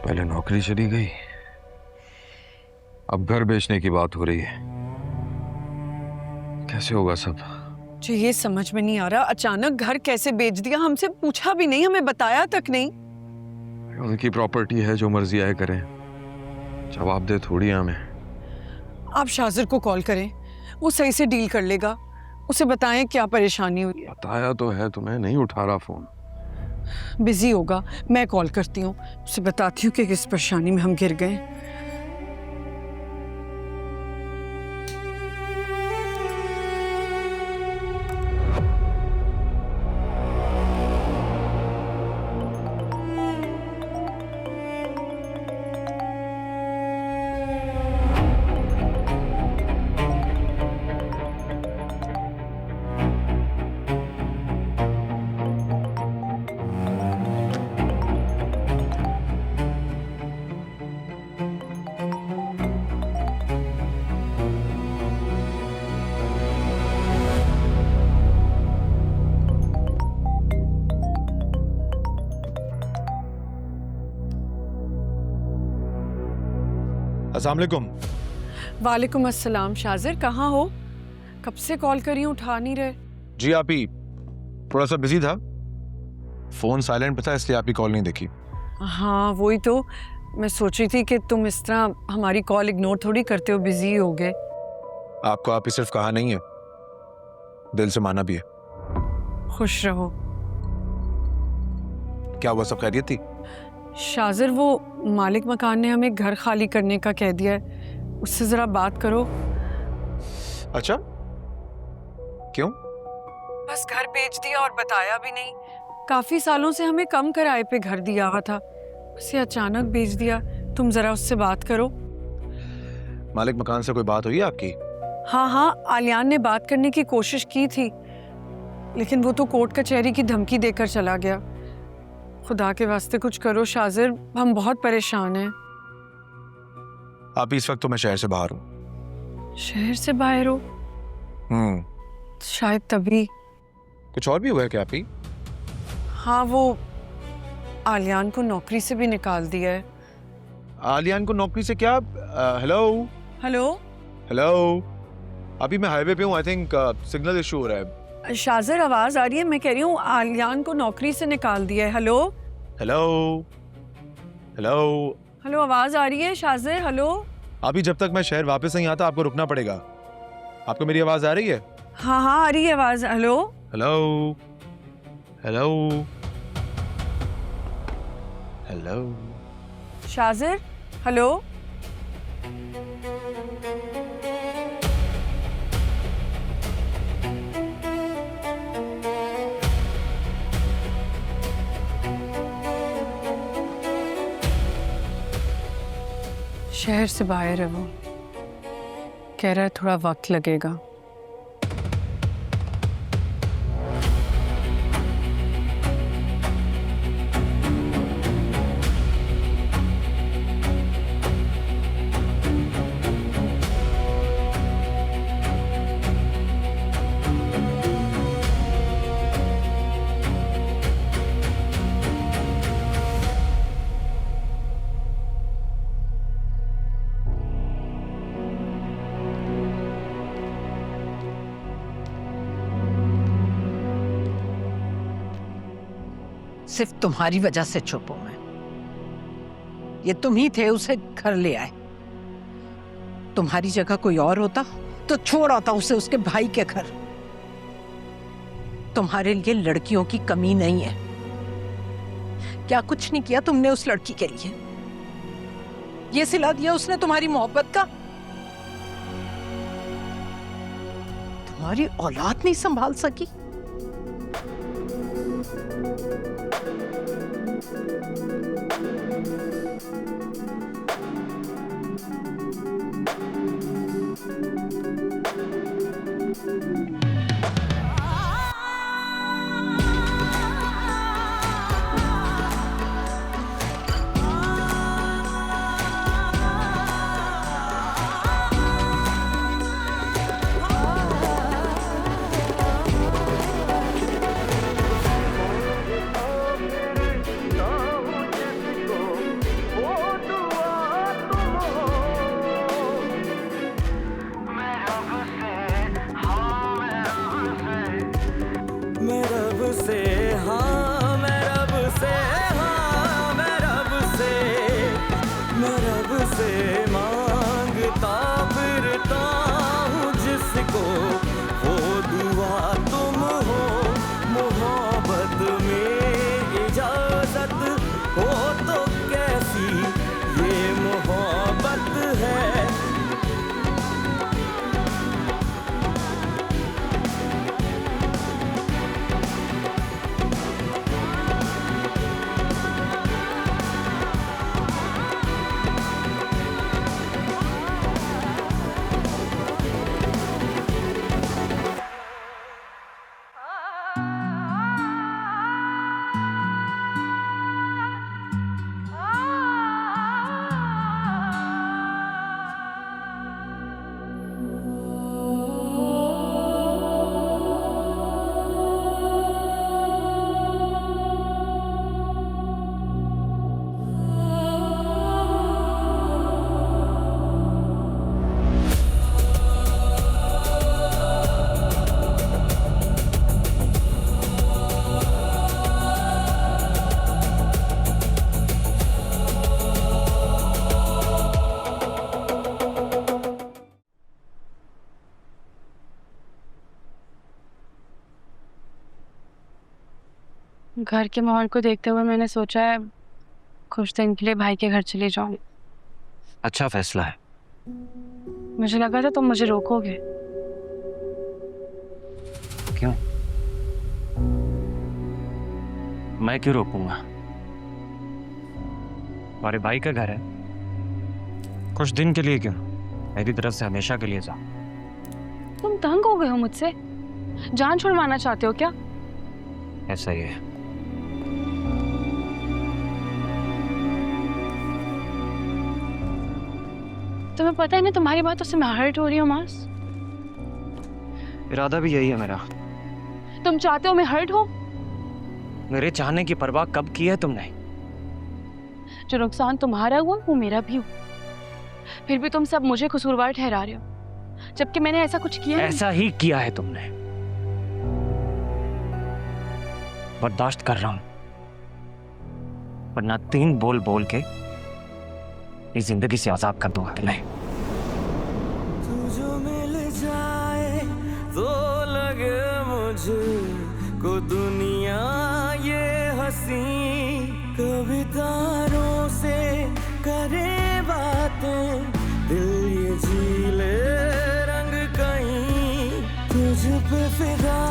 पहले नौकरी चली गई, अब घर बेचने की बात हो रही है। कैसे होगा सब? जो ये समझ में नहीं आ रहा, अचानक घर कैसे बेच दिया? हमसे पूछा भी नहीं, हमें बताया तक नहीं। उनकी प्रॉपर्टी है, जो मर्जी आए करें, जवाब दे थोड़ी हमें। आप शाजिर को कॉल करें, वो सही से डील कर लेगा। उसे बताएं क्या परेशानी हुई है। बताया तो है तुम्हें, नहीं उठा रहा फोन। बिजी होगा, मैं कॉल करती हूँ, उसे बताती हूँ कि किस परेशानी में हम गिर गए। अस्सलाम वालेकुम। वालेकुम अस्सलाम। शाजिर कहाँ हो? कब से कॉल करी हूँ, उठा नहीं रहे। जी आप ही थोड़ा सा बिजी था, फोन साइलेंट पे था, इसलिए आप ही कॉल नहीं देखी। हाँ वही तो मैं सोच रही थी कि तुम इस तरह हमारी कॉल इग्नोर थोड़ी करते हो, बिजी हो गए। आपको आप ही सिर्फ कहा नहीं है, दिल से माना भी है। खुश रहो। क्या हुआ, सब खैरियत थी? शाजिर वो मालिक मकान ने हमें घर खाली करने का कह दिया है, उससे जरा बात करो। अच्छा, क्यों? बस घर बेच दिया और बताया भी नहीं। काफी सालों से हमें कम किराए पे घर दिया हुआ था, उसे अचानक बेच दिया। तुम जरा उससे बात करो। मालिक मकान से कोई बात हुई है आपकी? हाँ हाँ, आलियान ने बात करने की कोशिश की थी, लेकिन वो तो कोर्ट कचहरी की धमकी देकर चला गया। खुदा के वास्ते कुछ करो शाजिर, हम बहुत परेशान हैं। आप ही इस वक्त तो मैं शहर से बाहर हूँ। शहर से बाहर हो? शायद तभी। कुछ और भी हुआ है क्या आप ही? हाँ, वो आलियान को नौकरी से भी निकाल दिया है। आलियान को नौकरी से क्या? हेलो हेलो हेलो, अभी मैं हाईवे पे हूँ, आई थिंक सिग्नल इशू हो रहा है। शाजिर, आवाज आ रही है? मैं कह रही हूँ आलियान को नौकरी से निकाल दिया है। हेलो हेलो हेलो हेलो, आवाज आ रही है शाजिर? हेलो। अभी जब तक मैं शहर वापस नहीं आता आपको रुकना पड़ेगा। आपको मेरी आवाज आ रही है? हाँ हाँ आ रही है आवाज। Hello hello hello hello Shajir, hello. शहर से बाहर है वो, कह रहा है थोड़ा वक्त लगेगा। सिर्फ तुम्हारी वजह से चुप हूं मैं। ये तुम ही थे उसे घर ले आए। तुम्हारी जगह कोई और होता तो छोड़ आता उसे उसके भाई के घर। तुम्हारे लिए लड़कियों की कमी नहीं है। क्या कुछ नहीं किया तुमने उस लड़की के लिए? ये सिला दिया उसने तुम्हारी मोहब्बत का? तुम्हारी औलाद नहीं संभाल सकी? से हाँ मैं रब से, हाँ मैं रब से, मैं रब से मांगता फिरता हूँ जिसको, वो दुआ तुम हो। मोहब्बत में इजाजत हो तो कैसी ये मोहब्बत है। घर के माहौल को देखते हुए मैंने सोचा है कुछ दिन के लिए भाई के घर चली जाऊं। अच्छा फैसला है। मुझे लगा था तुम मुझे रोकोगे। क्यों? मैं क्यों रोकूंगा? हमारे भाई का घर है, कुछ दिन के लिए क्यों, मेरी तरफ से हमेशा के लिए जाओ। तुम तंग हो गए हो मुझसे? जान छुड़वाना चाहते हो क्या? ऐसा ही है। तुम्हें पता है ना तुम्हारी बातों से मैं हर्ट हो रही हूँ मास। इरादा भी यही है मेरा। तुम चाहते हो मैं हर्ट हो? मेरे चाहने की परवाह कब की है तुमने? जो नुकसान तुम्हारा हुआ वो मेरा भी हुआ, फिर भी तुम सब मुझे कसूरवार ठहरा रहे हो, जबकि मैंने ऐसा कुछ किया नहीं। ऐसा ही किया है तुमने। बर्दाश्त कर रहा हूं, वरना 3 बोल बोल के इस जिंदगी से आजाद कर दूंगा तुम्हें। तू जो मिल जाए तो लगे मुझे को दुनिया ये हंसी, कभी तारों से करे बातें, दिल ये झीले रंग कहीं, तुझ पे फिदा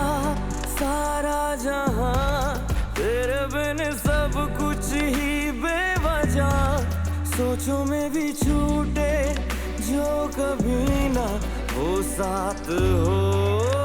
सारा जहां, तेरे बिन सब कुछ ही बेवजह, सोचों में भी छूटे जो कभी ना हो साथ हो।